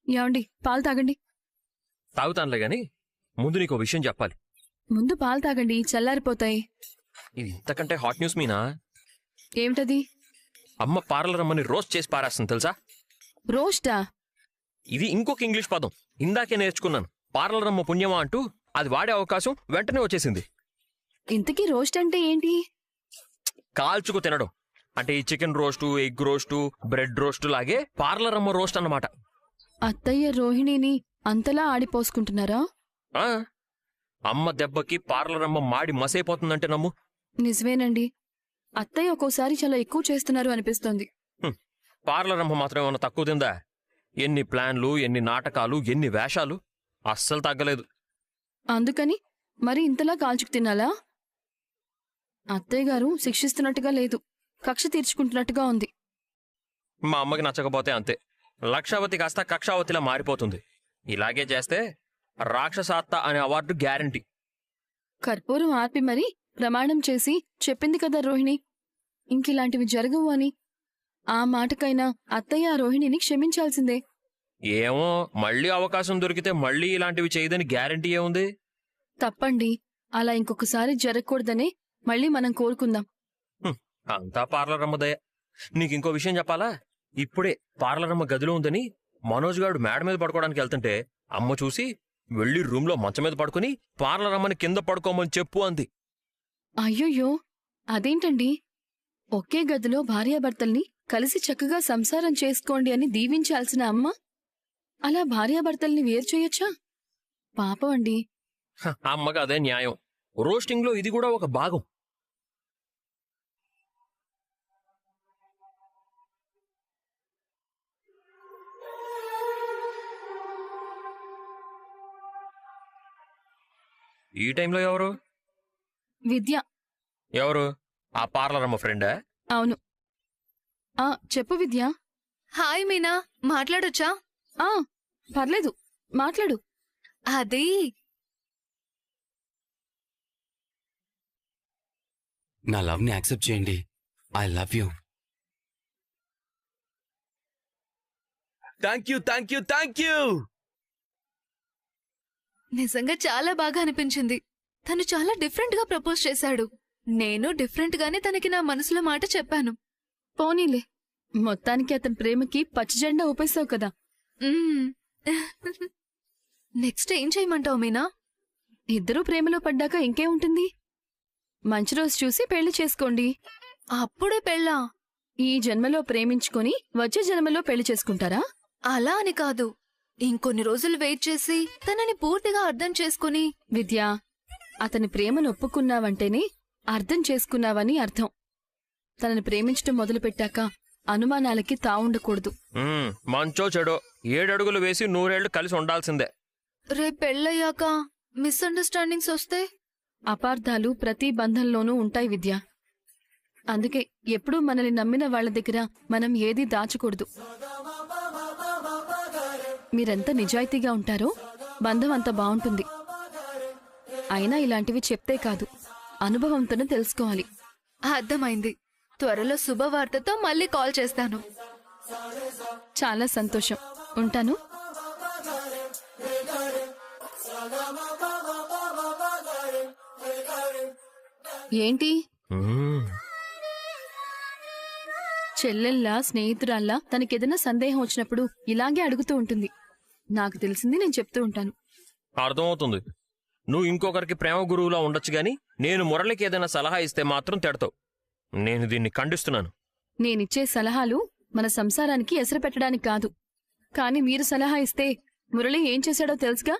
ఏమండి, పాలు తాగండి. తాగుతానులే గాని ముందు నీకు విషయం చెప్పాలి. ముందు పాలు తాగండి, చల్లారిపోతాయి. ఇది ఇంతకంటే హాట్ న్యూస్ మీనా? ఏమిటది? అమ్మ పార్లర్ అమ్మని రోస్ట్ చేసి పారేస్తుంది తెలుసా? రోస్టా? ఇది ఇంకొక ఇంగ్లీష్ పదం, ఇందాకే నేర్చుకున్నాను. పార్లర్ అమ్మ పుణ్యమా అంటూ అది వాడే అవకాశం వెంటనే వచ్చేసింది. ఇంతకీ రోస్ట్ అంటే ఏంటి? కాల్చుకు తినడం. అంటే ఈ chicken roast, egg roast, bread roast లాగే పార్లర్ అమ్మ రోస్ట్ అన్నమాట. అత్తయ్య రోహిణిని అంతలా ఆడిపోసుకుంటున్నారా? ఆ అమ్మ దెబ్బకి పార్లర్ అమ్మ మాడి మసైపోతుందంటే నమ్ము. నిజమేనండి. అత్తయ్య ఒక్కోసారి చాలా ఎక్కువ చేస్తున్నారు అనిపిస్తోంది. పార్లర్ అమ్మ మాత్రం ఏమన్నా తక్కువ తిందా? ఎన్ని ప్లాన్లు, ఎన్ని నాటకాలు, ఎన్ని వేషాలు, అస్సలు తగ్గలేదు. అందుకని మరి ఇంతలా కాల్చుకు తినాలా? అత్తయ్య గారు శిక్షిస్తున్నట్టుగా లేదు, కక్ష తీర్చుకుంటున్నట్టుగా ఉంది. మా అమ్మకి నచ్చకపోతే అంతే. లక్షావతి కాస్త కక్షావతిలా మారిపోతుంది. ఇలాగే చేస్తే రాక్షసాత్త అనే అవార్డు గ్యారంటీ. కర్పూరం ఆర్పి మరీ ప్రమాణం చేసి చెప్పింది కదా రోహిణి, ఇంకిలాంటివి జరగవు అని. ఆ మాటకైనా అత్తయ్య ఆ రోహిణిని క్షమించాల్సిందే. ఏమో, మళ్ళీ అవకాశం దొరికితే మళ్ళీ ఇలాంటివి చేయదని గ్యారంటీ ఏముంది? తప్పండి, అలా ఇంకొకసారి జరగకూడదనే మళ్ళీ మనం కోరుకుందాం. అంతా పార్లరమ్మ దయ. నీకింకో విషయం చెప్పాలా? ఇప్పుడే పార్లరమ్మ గదిలో ఉందని మనోజ్ గారు మేడ మీద పడుకోవడానికి వెళ్తుంటే అమ్మ చూసి వెళ్ళి రూమ్లో మంచం మీద పడుకుని పార్లరమ్మని కింద పడుకోమని చెప్పు అంది. అయ్యోయ్యో, అదేంటండి? ఒకే గదిలో భార్యాభర్తల్ని కలిసి చక్కగా సంసారం చేసుకోండి అని దీవించాల్సిన అమ్మ అలా భార్యాభర్తల్ని వేరు చేయొచ్చా? పాపం అండి. అమ్మకి అదే న్యాయం. రోస్టింగ్లో ఇది కూడా ఒక భాగం. ఈ టైంలో ఎవరు? విద్య. ఎవరు? ఆ పార్లర్ అమ్మ ఫ్రెండా? అవును. చెప్పు విద్య. హాయ్ మీనా, మాట్లాడొచ్చా? పర్లేదు, మాట్లాడు. అది నా లవ్ని యాక్సెప్ట్ చేయండి. I love you. Thank you, thank you, thank you. నిజంగా చాలా బాగా అనిపించింది. తను చాలా డిఫరెంట్ గా ప్రపోజ్ చేశాడు. నేను డిఫరెంట్ గానే తనకి నా మనసులో మాట చెప్పాను. పోనీలే, మొత్తానికి అతని ప్రేమకి పచ్చజెండా ఊపేశావు కదా. నెక్స్ట్ ఏం చేయమంటావు మీనా? ఇద్దరూ ప్రేమలో పడ్డాక ఇంకే ఉంటుంది? మంచి రోజు చూసి పెళ్లి చేసుకోండి. అప్పుడే పెళ్ళా? ఈ జన్మలో ప్రేమించుకొని వచ్చే జన్మలో పెళ్లి చేసుకుంటారా? అలా అని కాదు, ఇంకొన్ని రోజులు వెయిట్ చేసి తనని పూర్తిగా అర్థం చేసుకుని. విద్యా, అతని ప్రేమను ఒప్పుకున్నావంటేనే అర్థం చేసుకున్నావని అర్థం. తనని ప్రేమించటం మొదలుపెట్టాక అనుమానాలకి తావుండకూడదు. మంచో చెడో 7 అడుగులు వేసి 100 ఏళ్లు కలిసి ఉండాల్సిందే. రేపు పెళ్ళయ్యాక మిస్అండర్స్టాండింగ్స్ వస్తే? అపార్థాలు ప్రతి బంధంలోనూ ఉంటాయి విద్య. అందుకే ఎప్పుడూ మనల్ని నమ్మిన వాళ్ల దగ్గర మనం ఏదీ దాచకూడదు. మీరెంత నిజాయితీగా ఉంటారో బంధం అంత బావుంటుంది. అయినా ఇలాంటివి చెప్తే కాదు, అనుభవంతోనే తెలుసుకోవాలి. అర్థమైంది. త్వరలో శుభవార్తతో మళ్ళీ కాల్ చేస్తాను. చాలా సంతోషం. ఉంటాను. ఏంటి? చెల్లెల్లా, స్నేహితురాల్లా తనకేదైనా సందేహం వచ్చినప్పుడు ఇలాగే అడుగుతూ ఉంటుంది. నాకు తెలిసింది నేను చెప్తూ ఉంటాను. అర్థమవుతుంది. నువ్వు ఇంకొకరికి ప్రేమ గురువులా ఉండొచ్చు గాని నేను మురళికి ఏదైనా సలహా ఇస్తే మాత్రం తిడతావు. నేను దీన్ని ఖండిస్తున్నాను. నేనిచ్చే సలహాలు మన సంసారానికి ఎసరు పెట్టడానికి కాదు. కాని మీరు సలహా ఇస్తే మురళి ఏం చేశాడో తెలుసుగా.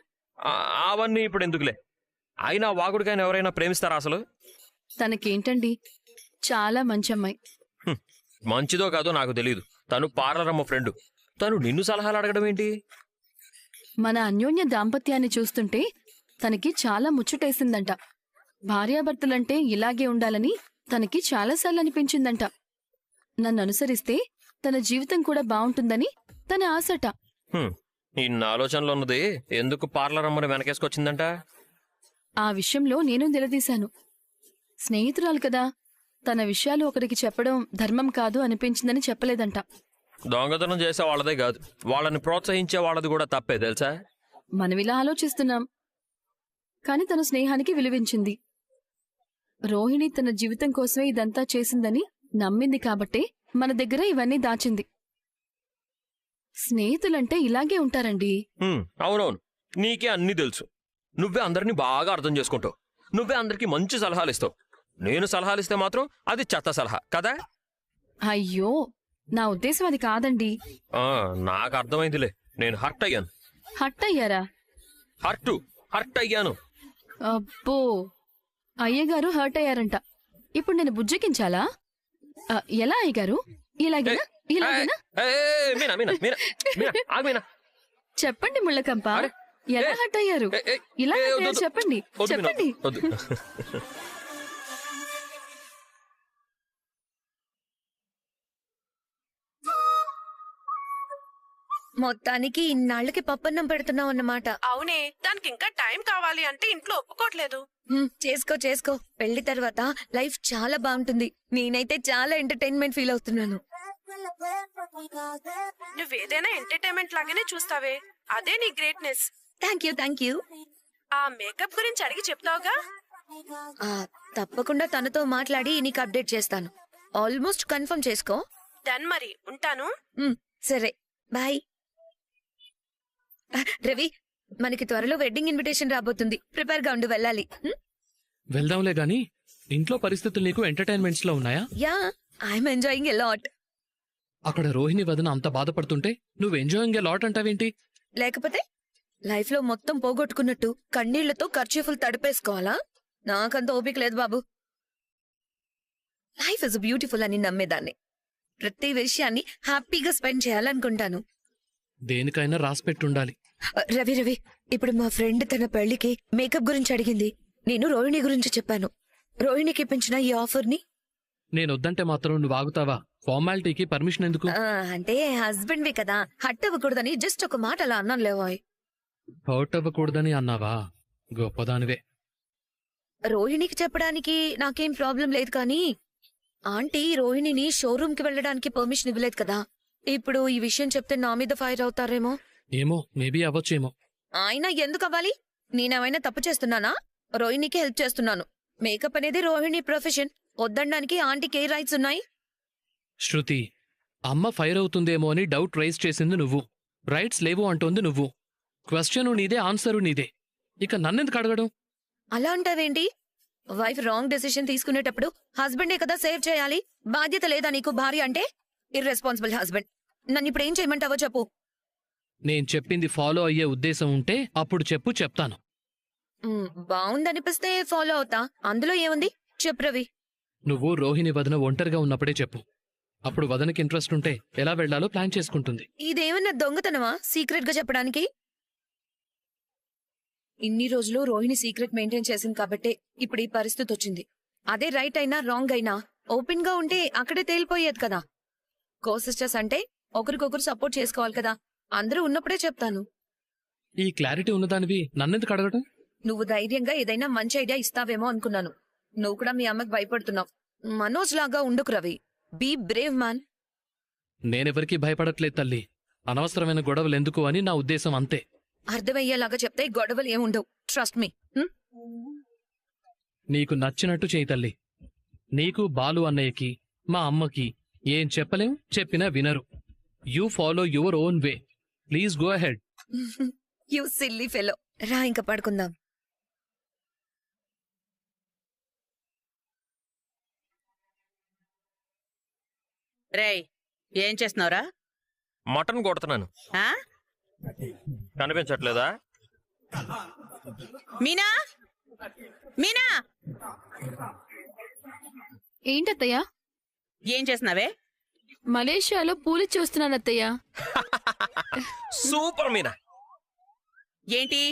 అవన్నీ ఇప్పుడు ఎందుకులే. అయినా వాగుడుగాని ఎవరైనా ప్రేమిస్తారా అసలు? తనకేంటండి, చాలా మంచి అమ్మాయి. మంచిదో కాదో నాకు తెలీదు. తను పార్లరమ్మ ఫ్రెండు. తను నిన్ను సలహాలు అడగడం ఏంటి? మన అన్యోన్య దాంపత్యాన్ని చూస్తుంటే తనకి చాలా ముచ్చటేసిందంట. భార్యాభర్తలంటే ఇలాగే ఉండాలని తనకి చాలాసార్లు అనిపించిందంట. నన్ను అనుసరిస్తే తన జీవితం కూడా బావుంటుందని తన ఆశట. ఇన్న ఆలోచనలో ఉన్నది ఎందుకు పార్లరమ్మని వెనకేసుకొచ్చిందంట? ఆ విషయంలో నేను నిలదీశాను. స్నేహితురాలు కదా, తన విషయాలు ఒకరికి చెప్పడం ధర్మం కాదు అనిపించిందని చెప్పలేదంట. దొంగతనం చేసే వాళ్ళదే కాదు, వాళ్ళని ప్రోత్సహించే వాళ్ళది కూడా తప్పే తెలుసా. మనం ఇలా ఆలోచిస్తున్నాం, కాని తన స్నేహానికి విలువించింది. రోహిణి తన జీవితం కోసమే ఇదంతా చేసిందని నమ్మింది కాబట్టే మన దగ్గర ఇవన్నీ దాచింది. స్నేహితులంటే ఇలాగే ఉంటారండి. అవునవును, నీకే అన్నీ తెలుసు. నువ్వే అందరినీ బాగా అర్థం చేసుకుంటావు. నువ్వే అందరికీ మంచి సలహాలు ఇస్తావు. నేను సలహాలు ఇస్తే మాత్రం అది చెత్త సలహా కదా. అయ్యో, నా ఉద్దేశం అది కాదండి. నాకు అర్థమైందిలే, నేను హర్ట్ అయ్యాను. హట్ అయ్యారా? హర్ట్ అయ్యాను. అబ్బో, అయ్యగారు హర్ట్ అయ్యారంట. ఇప్పుడు నేను బుజ్జకించాలా? ఎలా అయ్యగారు? ఇలాగేనా? ఇలాగేనా? మీనా మీనా మీనా మీనా ఆగు మీనా. చెప్పండి ముళ్ళకంప, ఎలా హర్ట్ అయ్యారు? ఇలా hurt అయ్యారు చెప్పండి, చెప్పండి. మొత్తానికి ఇన్నాళ్ళకి పప్పన్నం పెడుతున్నావు అన్నమాట. అవునే, దానికి ఇంకా టైం కావాలి అంటే ఇంట్లో ఒప్పుకోవట్లేదు. చేసుకో చేసుకో, పెళ్లి తర్వాత లైఫ్ చాలా బాగుంటుంది. నేనైతే చాలా ఎంటర్టైన్మెంట్ ఫీల్ అవుతున్నాను. నువ్వేదైనా ఎంటర్టైన్మెంట్ లాగానే చూస్తావే, అదే నీ గ్రేట్నెస్. Thank you. ఆ మేకప్ గురించి అడిగి చెప్తావుగా? తప్పకుండా తనతో మాట్లాడి నీకు అప్డేట్ చేస్తాను. ఆల్మోస్ట్ కన్ఫర్మ్ చేసుకో. డన్, మరి ఉంటాను. సరే, బాయ్. రవి, మనకి త్వరలో వెడ్డింగ్ ఇన్విటేషన్ రాబోతుంది. ప్రిపేర్ గా ఉండి వెళ్ళాలి. వెళ్దాంలే గాని ఇంట్లో పరిస్థితులు నీకు ఎంటర్టైన్మెంట్స్ లో ఉన్నాయా? Yeah, I'm enjoying a lot. అక్కడ రోహిణి వదన అంత బాధపడుతుంటే నువ్వు ఎంజాయింగ్ ఎ లాట్ అంటావేంటి? లేకపోతే లైఫ్ లో మొత్తం పోగొట్టుకున్నట్టు కన్నీళ్లతో ఖర్చీఫులు తడిపేసుకోవాలా? నాకంత ఓపిక లేదు బాబు. లైఫ్ ఇస్ బ్యూటిఫుల్ అని నమ్మేదాన్ని. ప్రతి విషయాన్ని హ్యాపీగా స్పెండ్ చేయాలనుకుంటాను. దేనికైనా రాసిపెట్టుండాలి. రవి, ఇప్పుడు మా ఫ్రెండ్ తన పెళ్లికి మేకప్ గురించి అడిగింది. నేను రోహిణి గురించి చెప్పాను. రోహిణికి ఇప్పించిన ఈ ఆఫర్ ని నేనొద్దంటే మాత్రం నువ్వు ఆగుతావా? ఫార్మాలిటీకి పర్మిషన్ ఎందుకు? అంటే హస్బెండ్ వి కదా, హట్ అవ్వకూడదని జస్ట్ ఒక మాట అలా అన్నాను లేవాయ్. హర్ట్ అవ్వకూడదని అన్నావా? గొప్పదానివే. రోహిణికి చెప్పడానికి నాకేం ప్రాబ్లం లేదు, కానీ ఆంటీ రోహిణిని షోరూమ్ కి వెళ్ళడానికి పర్మిషన్ ఇవ్వలేదు కదా. ఇప్పుడు ఈ విషయం చెప్తే నా మీద ఫైర్ అవుతారేమో. ఏమో, మేబీ అవ్వచ్చేమో. ఆయన ఎందుకు అవ్వాలి? నేనేమైనా తప్పు చేస్తున్నానా? రోహిణికి హెల్ప్ చేస్తున్నాను. మేకప్ అనేది రోహిణి ప్రొఫెషన్. వద్దడానికి ఆంటీకి ఏ రైట్స్ ఉన్నాయి? శృతి, అమ్మ ఫైర్ అవుతుందేమో అని డౌట్ రైజ్ చేసింది నువ్వు. రైట్స్ లేవు అంటోంది నువ్వు. క్వశ్చను నీదే, ఆన్సరు నీదే. ఇక నన్నెందుకు అడగడం? అలా అంటావేంటి? వైఫ్ రాంగ్ డెసిషన్ తీసుకునేటప్పుడు హస్బెండే కదా సేవ్ చేయాలి. బాధ్యత లేదా నీకు భార్య అంటే? Irresponsible husband. నన్ను ఇప్పుడు ఏం చేయమంటావో చెప్పు. నేను చెప్పింది ఫాలో అయ్యే ఉద్దేశం ఉంటే అప్పుడు చెప్పు, చెప్తాను. బాగుందనిపిస్తే ఫాలో అవుతా. అందులో ఏముంది? చెప్పు రవి. నువ్వు రోహిణి వదన ఒంటరిగా ఉన్నప్పుడే చెప్పు. అప్పుడు వదనకి ఇంట్రెస్ట్ ఉంటే ఎలా వెళ్లాలో ప్లాన్ చేసుకుంటుంది. ఇదేమన్నా దొంగతనమా సీక్రెట్ గా చెప్పడానికి? ఇన్ని రోజులు రోహిణి సీక్రెట్ మెయింటైన్ చేసింది కాబట్టే ఇప్పుడు ఈ పరిస్థితి వచ్చింది. అదే రైట్ అయినా రాంగ్ అయినా ఓపెన్ గా ఉంటే అక్కడే తేలిపోయేది కదా. కో సిస్టర్స్ అంటే ఒకరికొకరు సపోర్ట్ చేసుకోవాలి కదా. అందరూ ఉన్నప్పుడే చెప్తాను. ఈ క్లారిటీ ఉన్నదానివి నన్నెందుకు అడగడం? నువ్వు ధైర్యంగా ఏదైనా మంచి ఐడియా ఇస్తావేమో అనుకున్నాను. నువ్వు కూడా మీ అమ్మకి భయపడుతున్నావు. మనోజ్ లాగా ఉండుకు రవి. Be brave man. నేనెవరికీ భయపడట్లేదు తల్లి. అనవసరమైన గొడవలెందుకు అని నా ఉద్దేశం, అంతే. అర్థమయ్యేలాగా చెప్తే గొడవలు ఏముండవు. Trust me. నీకు నచ్చినట్టు చేయి తల్లి. నీకు, బాలు అన్నయ్యకి, మా అమ్మకి ఏం చెప్పలేం, చెప్పినా వినరు. You follow your own way. Please go ahead. You silly fellow. రా ఇంకా పడుకుందాం. రేయ్, ఏం చేస్తున్నావురా? మటన్ కొడుతున్నాను. ఆ? కనిపించట్లేదా? మీనా, మీనా, ఏంటత్తయ్యా? ఏం చేస్తున్నావే? మలేషియాలో పూలిచ్చి వస్తున్నానత్తయ్యా. సూపర్ మీనా. ఏంటి,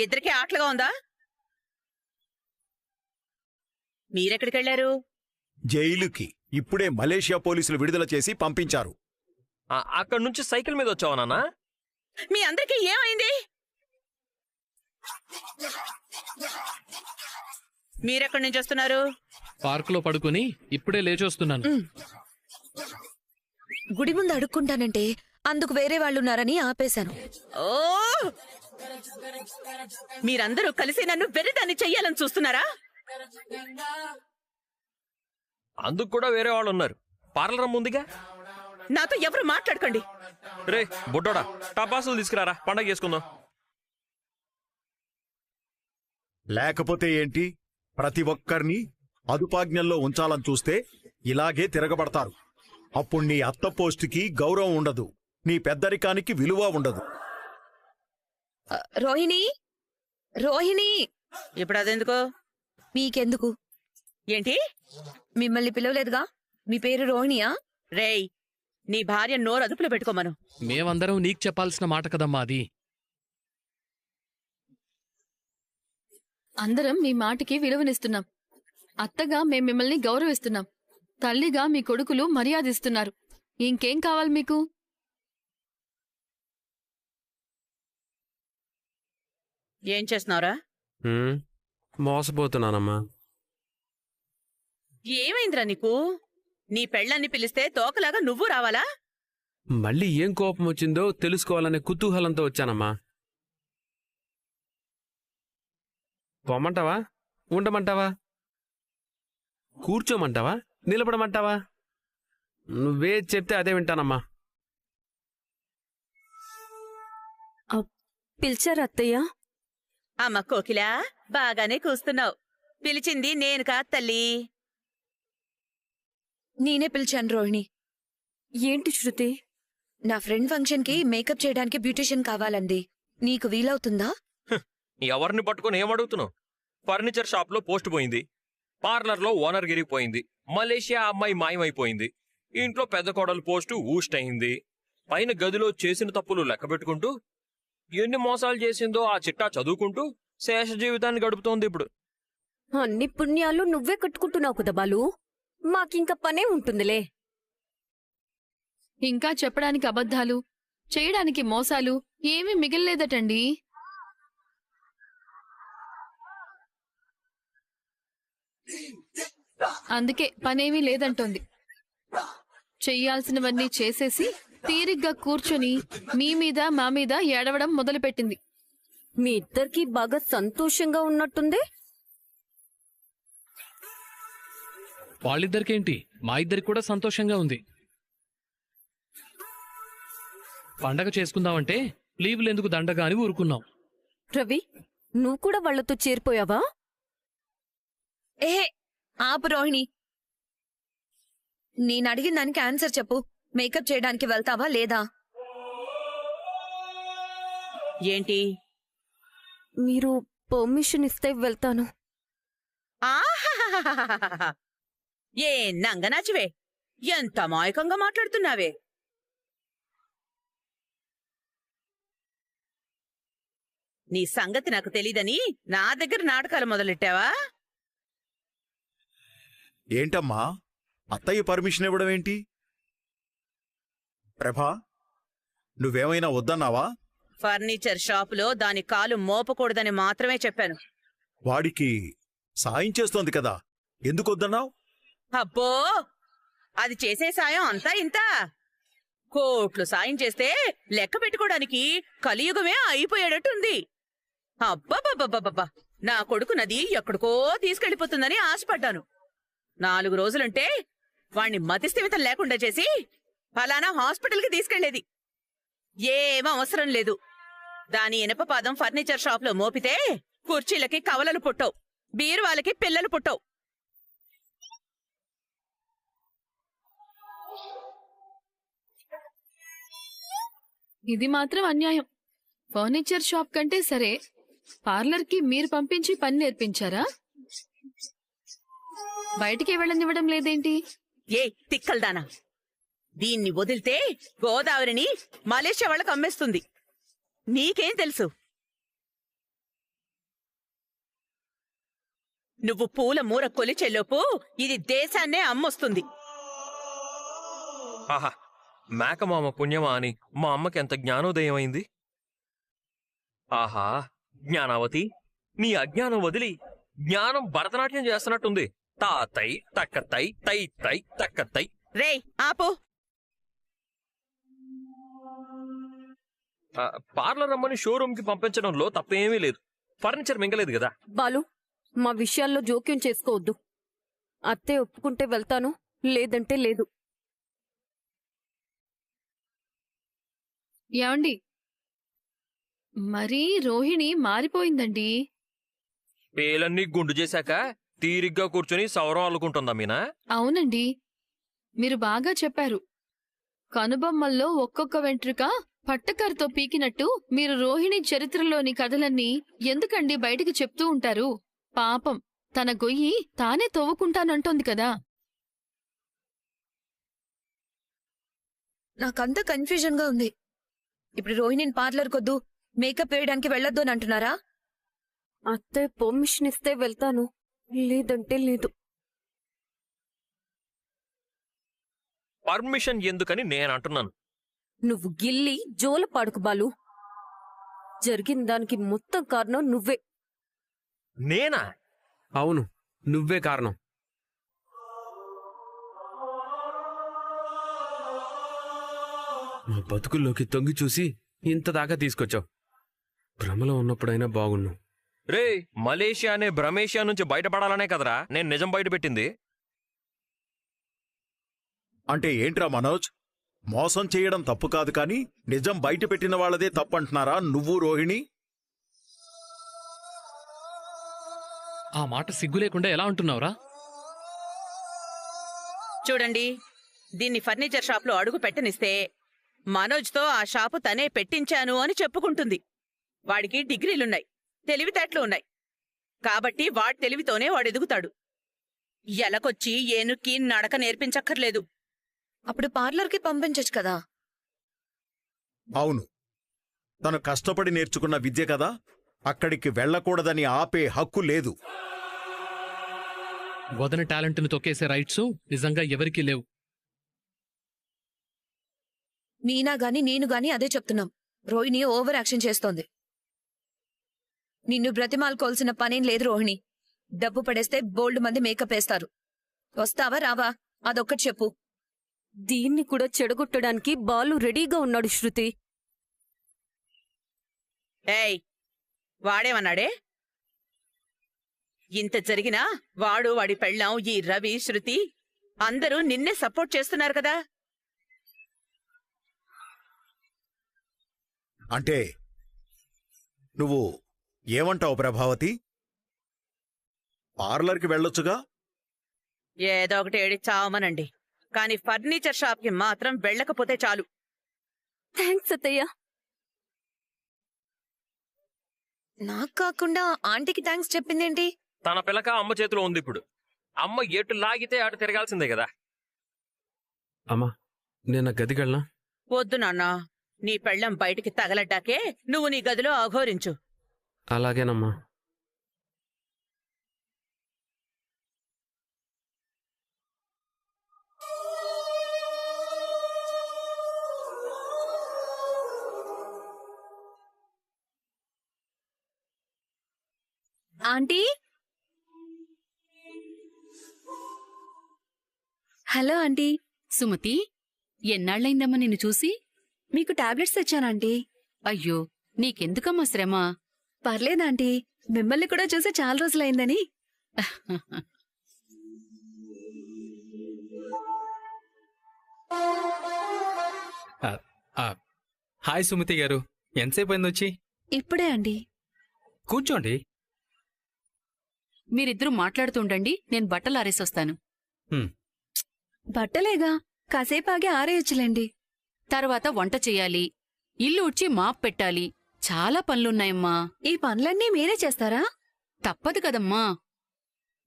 ఇద్దరికి ఆటలుగా ఉందా? మీరెక్కడికి వెళ్ళారు? జైలుకి ఇప్పుడే మలేషియా పోలీసులు విడుదల చేసి పంపించారు. అక్కడి నుంచి సైకిల్ మీద వచ్చావా నాన్న? మీ అందరికీ ఏమైంది? మీరెక్కడి నుంచి వస్తున్నారు? పార్కులో పడుకుని ఇప్పుడే లేచొస్తున్నాను. గుడి ముందు అడుక్కుంటానంటే అందుకు వేరే వాళ్ళున్నారని ఆపేశాను. ఓ మీరందరూ కలిసి నన్ను వెర్రిదాన్ని చెయ్యాలని చూస్తున్నారా? అందుకు కూడా వేరే వాళ్ళు ఉన్నారు. పార్లర్ అమ్మ ఉందిగా. నాతో ఎవరు మాట్లాడకండి. రే బుడ్డోడా, టపాసులు తీసుకురారా, పండగ చేసుకుందాం. లేకపోతే ఏంటి, ప్రతి ఒక్కరిని అదుపాజ్ఞల్లో ఉంచాలని చూస్తే ఇలాగే తిరగబడతారు. అప్పుడు నీ అత్త పోస్టుకి గౌరవం ఉండదు, నీ పెద్దరికానికి విలువ ఉండదు. రోహిణి, రోహిణి, ఇప్పుడు అదెందుకు? మీకెందుకు? ఏంటి? మిమ్మల్ని పిలవలేదుగా. మీ పేరు రోహిణియా? రేయ్, నీ భార్య నోరు అదుపులో పెట్టుకోమను. మేమందరం నీకు చెప్పాల్సిన మాట కదమ్మా అది. అందరం మీ మాటకి విలువనిస్తున్నాం. అత్తగా మేం మిమ్మల్ని గౌరవిస్తున్నాం. తల్లిగా మీ కొడుకులు మర్యాదిస్తున్నారు. ఇంకేం కావాలి మీకు? ఏం చేస్తున్నావురా? మోసపోతున్నానమ్మా. ఏమైందిరా నీకు? నీ పెళ్ళాన్ని పిలిస్తే తోకలాగా నువ్వు రావాలా? మళ్ళీ ఏం కోపం వచ్చిందో తెలుసుకోవాలనే కుతూహలంతో వచ్చానమ్మా. పొమ్మంటావా? ఉండమంటావా? కూర్చోమంటావా? నిలబడమంటావా? నువ్వే చెప్తే అదే వింటానమ్మా. పిలిచారు అత్తయ్య? అమ్మ కోకిలా, బాగానే కూస్తున్నావు. పిలిచింది నేను కాదు తల్లి. నేనే పిలిచాను రోహిణి. ఏంటి శృతి? నా ఫ్రెండ్ ఫంక్షన్ కి మేకప్ చేయడానికి బ్యూటిషియన్ కావాలంది. నీకు వీలవుతుందా? ఎవరిని పట్టుకుని ఏమడుగుతున్నావు? ఫర్నిచర్ షాప్ లో పోస్ట్ పోయింది, పార్లర్లో ఓనర్ గిరిగిపోయింది, మలేషియా అమ్మాయి మాయమైపోయింది, ఇంట్లో పెద్ద కోడలు పోస్టు ఊస్ట్ అయింది, పైన గదిలో చేసిన తప్పులు లెక్క పెట్టుకుంటూ ఎన్ని మోసాలు చేసిందో ఆ చిట్టా చదువుకుంటూ శేష జీవితాన్ని గడుపుతోంది ఇప్పుడు. అన్ని పుణ్యాలు నువ్వే కట్టుకుంటున్నావు కదా బాలు. మాకింక పనే ఉంటుందిలే. ఇంకా చెప్పడానికి అబద్ధాలు, చేయడానికి మోసాలు ఏమీ మిగిల్లేదటండి. అందుకే పనేమీ లేదంటోంది. చెయ్యాల్సినవన్నీ చేసేసి తీరిగ్గా కూర్చొని మీ మీద మా మీద ఏడవడం మొదలుపెట్టింది. మీ ఇద్దరికి బాగా సంతోషంగా ఉన్నట్టుంది. వాళ్ళిద్దరికేంటి, మా ఇద్దరికి కూడా సంతోషంగా ఉంది. పండగ చేసుకుందామంటే లీవులెందుకు దండగా అని ఊరుకున్నాం. రవి, నువ్వు కూడా వాళ్లతో చేరిపోయావా? ఏ ఆపు రోహిణి. నేనడిగిన దానికి ఆన్సర్ చెప్పు. మేకప్ చేయడానికి వెళ్తావా లేదా? ఏంటి? మీరు పర్మిషన్ ఇస్తే వెళ్తాను. ఆహాహాహాహాహా! ఏ నంగనాచివే, ఎంత అమాయకంగా మాట్లాడుతున్నావే. నీ సంగతి నాకు తెలీదని నా దగ్గర నాటకాలు మొదలెట్టావా? ఏంటమ్మా, అత్తయ్య పర్మిషన్ ఇవ్వడమేంటి? ప్రభా, నువ్వేమైనా వద్దన్నావా? ఫర్నిచర్ షాపులో దాని కాలు మోపకూడదని మాత్రమే చెప్పాను. వాడికి సాయం చేస్తోంది కదా, ఎందుకు వద్దన్నావు? అబ్బో, అది చేసే సాయం అంతా ఇంత? కోట్లు సాయం చేస్తే లెక్క పెట్టుకోవడానికి కలియుగమే అయిపోయేటట్టుంది. అబ్బబ్బబ్బబ్బబ్బా, నా కొడుకు నది ఎక్కడికో తీసుకెళ్లిపోతుందని ఆశపడ్డాను. 4 రోజులుంటే వాణ్ణి మతిస్థిమితం లేకుండా చేసి ఫలానా హాస్పిటల్కి తీసుకెళ్లేది. ఏం అవసరం లేదు. దాని ఇనప పాదం ఫర్నిచర్ షాప్లో మోపితే కుర్చీలకి కవలలు పుట్టవు, బీరువాలకి పిల్లలు పుట్టవు. ఇది మాత్రం అన్యాయం. ఫర్నిచర్ షాప్ కంటే సరే, పార్లర్కి మీరు పంపించి పని నేర్పించారా? బయటికి వెళ్ళనివ్వడం లేదేంటి? ఏ తిక్కల్దానా, దీన్ని వదిలితే గోదావరిని మలేషియా వాళ్ళకు అమ్మేస్తుంది. నీకేం తెలుసు? నువ్వు పూల మూర కొలిచేలోపు ఇది దేశాన్నే అమ్మొస్తుంది. ఆహా, మేకమామ పుణ్యమా అని మా అమ్మకి ఎంత జ్ఞానోదయం అయింది. ఆహా, జ్ఞానావతి, నీ అజ్ఞానం వదిలి జ్ఞానం భరతనాట్యం చేస్తున్నట్టుంది. తాతై తక్కతై తై తై తక్కతై. రేయ్ ఆపు. పార్లర్ రమ్మని షోరూమ్ కి పంపించడంలో తప్పేమీ లేదు. ఫర్నిచర్ మింగలేదు కదా. బాలు, మా విషయాల్లో జోక్యం చేసుకోవద్దు. అత్తే ఒప్పుకుంటే వెళ్తాను, లేదంటే లేదు. ఏమండి, మరీ రోహిణి మారిపోయిందండి. పేలన్నీ గుండు చేశాక తీరిగ్గా కూర్చుని సౌరం అల్లుకుంటుందా మీనా? అవునండి, మీరు బాగా చెప్పారు. కనుబొమ్మల్లో ఒక్కొక్క వెంట్రుక పట్టకరతో పీకినట్టు మీరు రోహిణి చరిత్రలోని కథలన్నీ ఎందుకండి బయటికి చెప్తూ ఉంటారు? పాపం, తన గొయ్యి తానే తవ్వుకుంటానంటోంది కదా. నాకంతా కన్ఫ్యూజన్ గా ఉంది. ఇప్పుడు రోహిణిని పార్లర్ కొద్దు, మేకప్ వేయడానికి వెళ్ళొద్దు అని అంటున్నారా? అత్తే పర్మిషన్ ఇస్తే వెళ్తాను, లేదంటే లేదు. పర్మిషన్ ఎందుకని నేను అంటున్నాను. నువ్వు గిల్లి జోల పాడుకు బాలు. జరిగిన దానికి మొత్తం కారణం నువ్వే. నేనా? అవును, నువ్వే కారణం. మా బతుకుల్లోకి తొంగి చూసి ఇంత దాకా తీసుకొచ్చావు. భ్రమలో ఉన్నప్పుడైనా బాగున్నావు. రే, మలేషియా అనే భ్రమేషియా నుంచి బయటపడాలనే కదరా నేను నిజం బయటపెట్టింది. అంటే ఏంట్రా మనోజ్, మోసం చేయడం తప్పు కాదు కానీ నిజం బయట పెట్టిన వాళ్ళదే తప్పంటున్నారా నువ్వు రోహిణి? ఆ మాట సిగ్గు లేకుండా ఎలా అంటున్నావురా? చూడండి, దీన్ని ఫర్నిచర్ షాప్లో అడుగు పెట్టనిస్తే మనోజ్తో ఆ షాపు తనే పెట్టించాను అని చెప్పుకుంటుంది. వాడికి డిగ్రీలున్నాయి, తెలివితేటలు ఉన్నాయి. కాబట్టి వాడి తెలివితోనే వాడు ఎదుగుతాడు. ఎలకొచ్చి ఏనుక్కి నడక నేర్పించక్కర్లేదు. అప్పుడు పార్లర్కి పంపించచ్చు కదా. అవును, తను కష్టపడి నేర్చుకున్న విద్య కదా, అక్కడికి వెళ్ళకూడదని ఆపే హక్కు లేదు. వదన టాలెంట్ను తొక్కేసే రైట్స్ నిజంగా ఎవరికీ లేవు. మీనా గాని నేను గాని అదే చెప్తున్నాం. రోహిణి ఓవర్ యాక్షన్ చేస్తోంది. నిన్ను బ్రతిమాలుకోవాల్సిన పనేం లేదు రోహిణి. డబ్బు పడేస్తే బోల్డ్ మంది మేకప్ వేస్తారు. వస్తావా రావా అదొక్కటి చెప్పు. దీన్ని కూడా చెడగొట్టడానికి బాలు రెడీగా ఉన్నాడు శృతి. ఏయ్, వాడేమన్నాడే? ఇంత జరిగినా వాడు, వాడి పెళ్ళాం, ఈ రవి, శృతి అందరూ నిన్నే సపోర్ట్ చేస్తున్నారు కదా. అంటే నువ్వు ఏమంటావు ప్రభావతి? పార్లర్కి వెళ్ళొచ్చుగా. ఏదో ఒకటి ఏడిచావమనండి, కాని ఫర్నిచర్ షాప్కి మాత్రం వెళ్ళకపోతే చాలు. థ్యాంక్స్ అత్తయ్య. నాకు కాకుండా ఆంటీకి థ్యాంక్స్ చెప్పిందేంటి? తన పిల్లక అమ్మ చేతిలో ఉంది. ఇప్పుడు అమ్మ ఎటు లాగితే అటు తిరగాల్సిందే కదా. అమ్మా, నేను గదికెళ్ళనా? వద్దు నాన్నా, నీ పెళ్ళం బయటికి తగలడ్డాకే నువ్వు నీ గదిలో అఘోరించు. అలాగేనమ్మా. Aunty, hello aunty. సుమతి, ఎన్నాళ్లైందమ్మా నిన్ను చూసి? మీకు టాబ్లెట్స్ తెచ్చానంటీ. అయ్యో, నీకెందుకమ్మా శ్రమ? పర్లేదాంటీ, మిమ్మల్ని కూడా చూసి చాలా రోజులైందని. హాయ్ సుమతి గారు, ఎంతసేపు అయింది వచ్చి? ఇప్పుడే అండి. కూర్చోండి. మీరిద్దరూ మాట్లాడుతుండండి, నేను బట్టలు ఆరేసొస్తాను. బట్టలేగా, కాసేపు ఆగి ఆరేయొచ్చులేండి. తర్వాత వంట చెయ్యాలి, ఇల్లు ఉడ్చి మాప్ పెట్టాలి, చాలా పనులున్నాయమ్మా. ఈ పనులన్నీ మీరే చేస్తారా? తప్పదు కదమ్మా.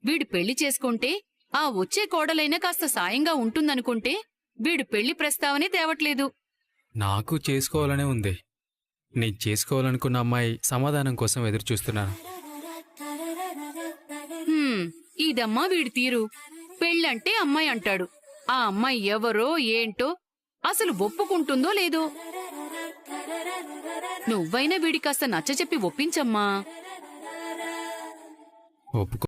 వీడు పెళ్లి చేసుకుంటే ఆ వచ్చే కోడలైనా కాస్త సాయంగా ఉంటుందనుకుంటే వీడు పెళ్లి ప్రస్తావనే తేవట్లేదు. నాకు చేసుకోవాలనే ఉంది. నేను చేసుకోవాలనుకున్న అమ్మాయి సమాధానం కోసం ఎదురు చూస్తున్నాను. ఇదమ్మా వీడి తీరు. పెళ్ళంటే అమ్మాయి అంటాడు. ఆ అమ్మాయి ఎవరో ఏంటో అసలు ఒప్పుకుంటుందో లేదో. నువ్వైనా వీడి కాస్త నచ్చచెప్పి ఒప్పించమ్మా. ఒప్పుకో.